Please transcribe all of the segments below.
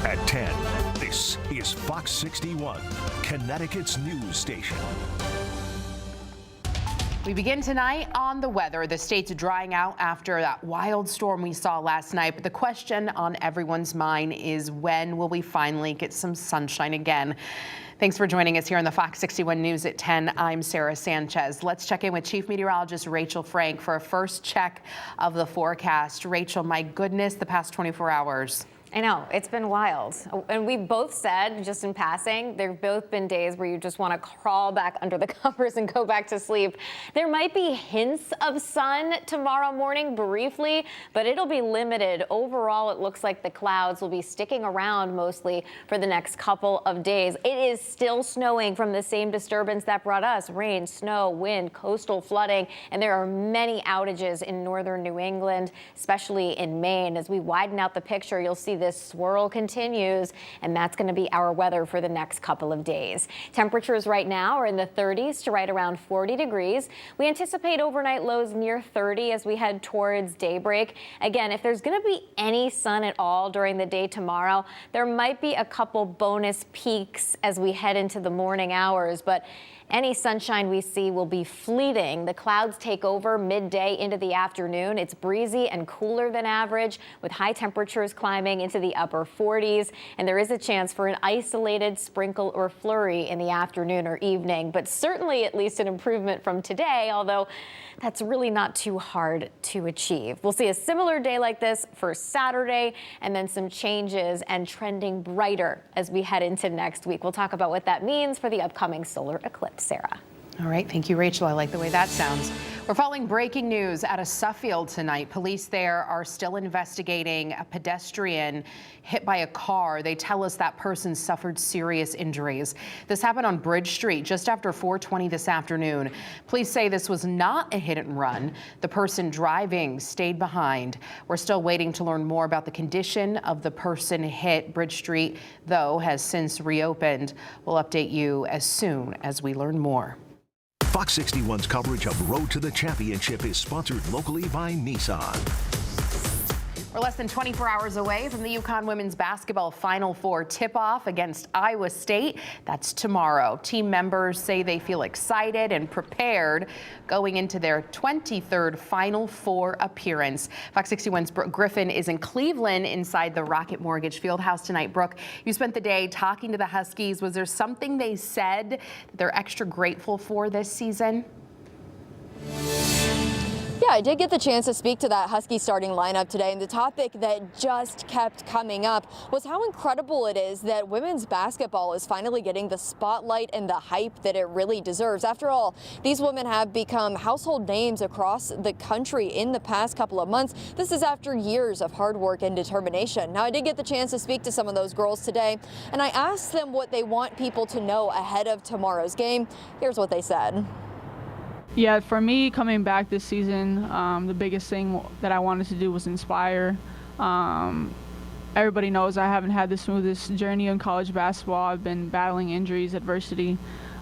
At 10, this is Fox 61, Connecticut's news station. We begin tonight on the weather. The state's drying out after that wild storm we saw last night. But the question on everyone's mind is, when will we finally get some sunshine again? Thanks for joining us here on the Fox 61 News at 10. I'm Sarah Sanchez. Let's check in with Chief Meteorologist Rachel Frank for a first check of the forecast. Rachel, my goodness, the past 24 hours. I know, it's been wild. And we both said, just in passing, there have both been days where you just want to crawl back under the covers and go back to sleep. There might be hints of sun tomorrow morning briefly, but it'll be limited. Overall, it looks like the clouds will be sticking around mostly for the next couple of days. It is still snowing from the same disturbance that brought us rain, snow, wind, coastal flooding, and there are many outages in northern New England, especially in Maine. As we widen out the picture, you'll see this swirl continues, and that's going to be our weather for the next couple of days. Temperatures right now are in the 30s to right around 40 degrees. We anticipate overnight lows near 30 as we head towards daybreak. Again, if there's going to be any sun at all during the day tomorrow, there might be a couple bonus peaks as we head into the morning hours, but any sunshine we see will be fleeting. The clouds take over midday into the afternoon. It's breezy and cooler than average, with high temperatures climbing into the upper 40s. And there is a chance for an isolated sprinkle or flurry in the afternoon or evening, but certainly at least an improvement from today, although that's really not too hard to achieve. We'll see a similar day like this for Saturday, and then some changes and trending brighter as we head into next week. We'll talk about what that means for the upcoming solar eclipse. Sarah. All right. Thank you, Rachel. I like the way that sounds. We're following breaking news out of Suffield tonight. Police there are still investigating a pedestrian hit by a car. They tell us that person suffered serious injuries. This happened on Bridge Street just after 4:20 this afternoon. Police say this was not a hit and run. The person driving stayed behind. We're still waiting to learn more about the condition of the person hit. Bridge Street, though, has since reopened. We'll update you as soon as we learn more. Fox 61's coverage of Road to the Championship is sponsored locally by Nissan. We're less than 24 hours away from the UConn women's basketball Final Four tip-off against Iowa State. That's tomorrow. Team members say they feel excited and prepared going into their 23rd Final Four appearance. Fox 61's Brooke Griffin is in Cleveland inside the Rocket Mortgage Fieldhouse tonight. Brooke, you spent the day talking to the Huskies. Was there something they said that they're extra grateful for this season? Yeah, I did get the chance to speak to that Husky starting lineup today, and the topic that just kept coming up was how incredible it is that women's basketball is finally getting the spotlight and the hype that it really deserves. After all, these women have become household names across the country in the past couple of months. This is after years of hard work and determination. Now, I did get the chance to speak to some of those girls today, and I asked them what they want people to know ahead of tomorrow's game. Here's what they said. Yeah, for me, coming back this season, the biggest thing that I wanted to do was inspire. Everybody knows I haven't had the smoothest journey in college basketball. I've been battling injuries, adversity,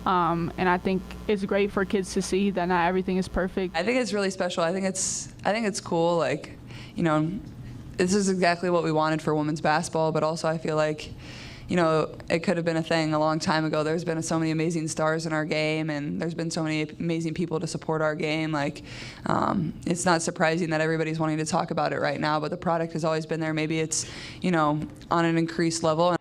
and I think it's great for kids to see that not everything is perfect. I think it's really special. I think it's cool. Like, you know, this is exactly what we wanted for women's basketball, but also I feel like, you know, it could have been a thing a long time ago. There's been so many amazing stars in our game, and there's been so many amazing people to support our game. Like, it's not surprising that everybody's wanting to talk about it right now, but the product has always been there. Maybe it's, you know, on an increased level.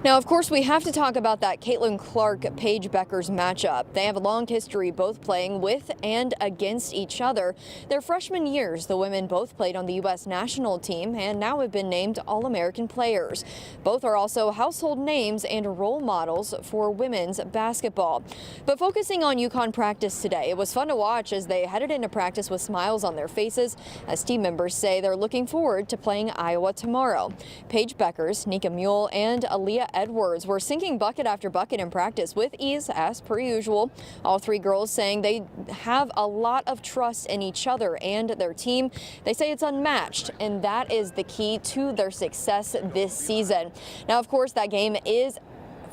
Now, of course, we have to talk about that Caitlin Clark-Paige Bueckers matchup. They have a long history both playing with and against each other. Their freshman years, the women both played on the U.S. national team and now have been named All-American players. Both are also household names and role models for women's basketball. But focusing on UConn practice today, it was fun to watch as they headed into practice with smiles on their faces, as team members say they're looking forward to playing Iowa tomorrow. Paige Bueckers, Nika Mule, and Aaliyah Edwards were sinking bucket after bucket in practice with ease as per usual. All three girls saying they have a lot of trust in each other and their team. They say it's unmatched, and that is the key to their success this season. Now, of course, that game is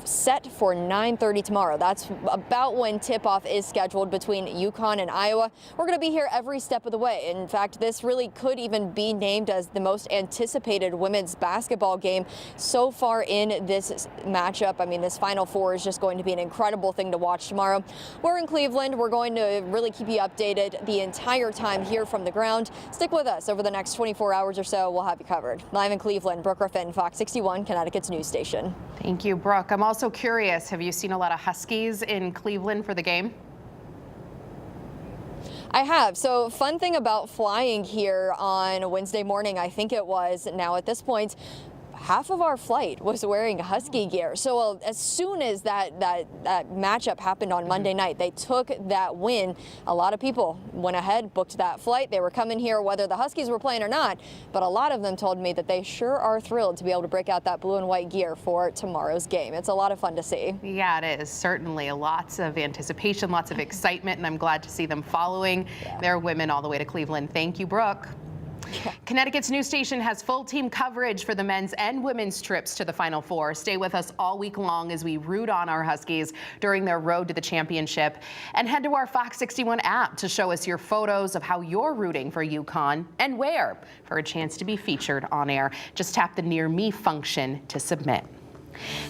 set for 9:30 tomorrow. That's about when tip-off is scheduled between UConn and Iowa. We're going to be here every step of the way. In fact, this really could even be named as the most anticipated women's basketball game so far in this matchup. I mean, this Final Four is just going to be an incredible thing to watch tomorrow. We're in Cleveland. We're going to really keep you updated the entire time here from the ground. Stick with us over the next 24 hours or so. We'll have you covered. Live in Cleveland, Brooke Griffin, Fox 61, Connecticut's news station. Thank you, Brooke. I'm also curious, have you seen a lot of Huskies in Cleveland for the game? I have. So fun thing about flying here on Wednesday morning, I think it was, now at this point, half of our flight was wearing Husky gear. So as soon as that matchup happened on Monday night, they took that win. A lot of people went ahead, booked that flight. They were coming here whether the Huskies were playing or not, but a lot of them told me that they sure are thrilled to be able to break out that blue and white gear for tomorrow's game. It's a lot of fun to see. Yeah, it is. Certainly lots of anticipation, lots of excitement, and I'm glad to see them following their women all the way to Cleveland. Thank you, Brooke. Connecticut's news station has full team coverage for the men's and women's trips to the Final Four. Stay with us all week long as we root on our Huskies during their road to the championship. And head to our Fox 61 app to show us your photos of how you're rooting for UConn and where for a chance to be featured on air. Just tap the Near Me function to submit.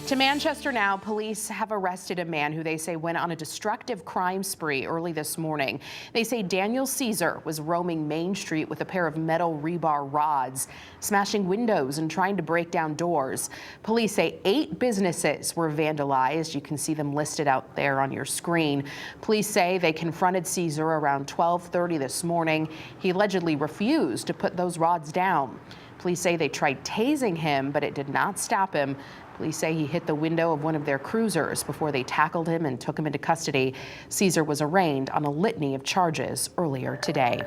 To Manchester now, police have arrested a man who they say went on a destructive crime spree early this morning. They say Daniel Caesar was roaming Main Street with a pair of metal rebar rods, smashing windows and trying to break down doors. Police say 8 businesses were vandalized. You can see them listed out there on your screen. Police say they confronted Caesar around 12:30 this morning. He allegedly refused to put those rods down. Police say they tried tasing him, but it did not stop him. Police say he hit the window of one of their cruisers before they tackled him and took him into custody. Caesar was arraigned on a litany of charges earlier today.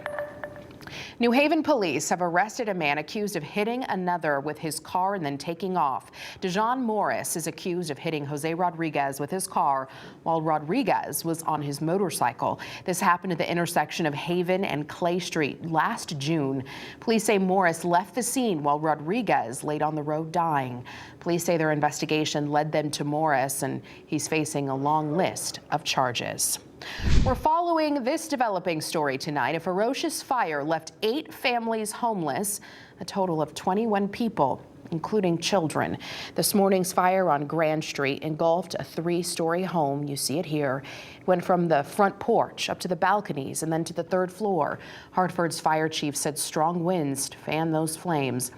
New Haven police have arrested a man accused of hitting another with his car and then taking off. Dejon Morris is accused of hitting Jose Rodriguez with his car while Rodriguez was on his motorcycle. This happened at the intersection of Haven and Clay Street last June. Police say Morris left the scene while Rodriguez laid on the road dying. Police say their investigation led them to Morris, and he's facing a long list of charges. We're following this developing story tonight. A ferocious fire left 8 families homeless, a total of 21 people, including children. This morning's fire on Grand Street engulfed a 3-story home. You see it here. It went from the front porch up to the balconies and then to the 3rd floor. Hartford's fire chief said strong winds fan those flames.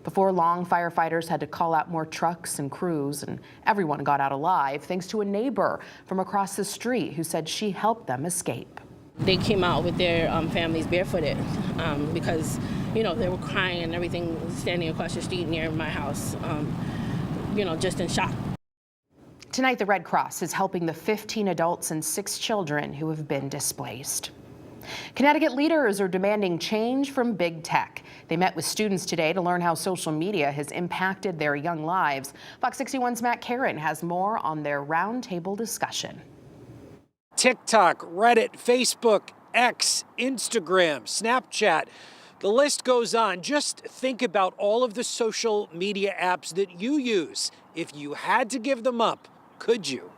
Before long, firefighters had to call out more trucks and crews, and everyone got out alive thanks to a neighbor from across the street who said she helped them escape. They came out with their families barefooted because, you know, they were crying and everything, standing across the street near my house, you know, just in shock. Tonight, the Red Cross is helping the 15 adults and 6 children who have been displaced. Connecticut leaders are demanding change from big tech. They met with students today to learn how social media has impacted their young lives. Fox 61's Matt Karen has more on their roundtable discussion. TikTok, Reddit, Facebook, X, Instagram, Snapchat. The list goes on. Just think about all of the social media apps that you use. If you had to give them up, could you?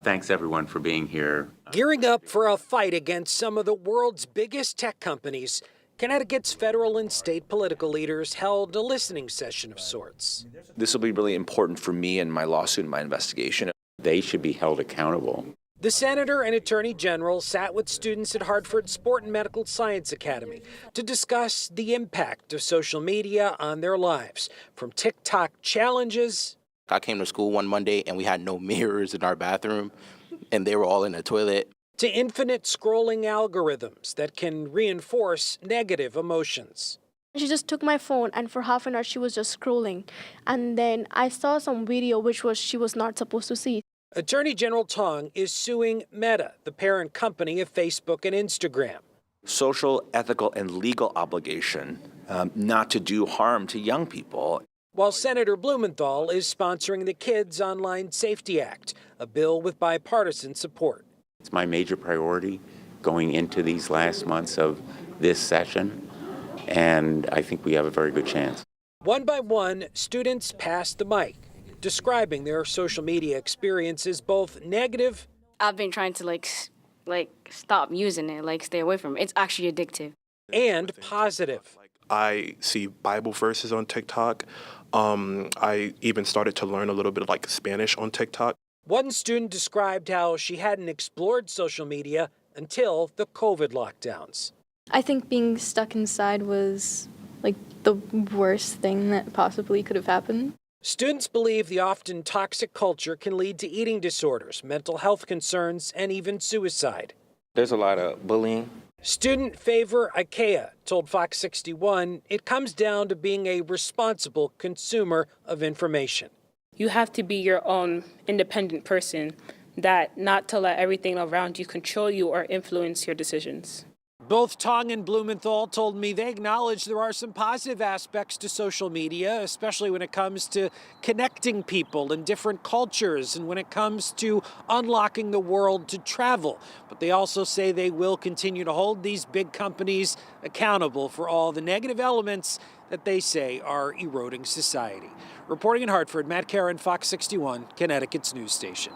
Thanks, everyone, for being here. Gearing up for a fight against some of the world's biggest tech companies, Connecticut's federal and state political leaders held a listening session of sorts. This will be really important for me and my lawsuit and my investigation. They should be held accountable. The senator and attorney general sat with students at Hartford Sport and Medical Science Academy to discuss the impact of social media on their lives, from TikTok challenges. I came to school one Monday and we had no mirrors in our bathroom and they were all in the toilet. To infinite scrolling algorithms that can reinforce negative emotions. She just took my phone and for half an hour she was just scrolling. And then I saw some video she was not supposed to see. Attorney General Tong is suing Meta, the parent company of Facebook and Instagram. Social, ethical, and legal obligation not to do harm to young people. While Senator Blumenthal is sponsoring the Kids Online Safety Act, a bill with bipartisan support. It's my major priority going into these last months of this session, and I think we have a very good chance. One by one, students passed the mic. describing their social media experience as both negative. I've been trying to stop using it, stay away from it. It's actually addictive. And positive. I see Bible verses on TikTok. I even started to learn a little bit of Spanish on TikTok. One student described how she hadn't explored social media until the COVID lockdowns. I think being stuck inside was the worst thing that possibly could have happened. Students believe the often toxic culture can lead to eating disorders, mental health concerns, and even suicide. There's a lot of bullying. Student Favor Ikea told Fox 61 it comes down to being a responsible consumer of information. You have to be your own independent person, that not to let everything around you control you or influence your decisions. Both Tong and Blumenthal told me they acknowledge there are some positive aspects to social media, especially when it comes to connecting people in different cultures and when it comes to unlocking the world to travel. But they also say they will continue to hold these big companies accountable for all the negative elements that they say are eroding society. Reporting in Hartford, Matt Caron, Fox 61, Connecticut's news station.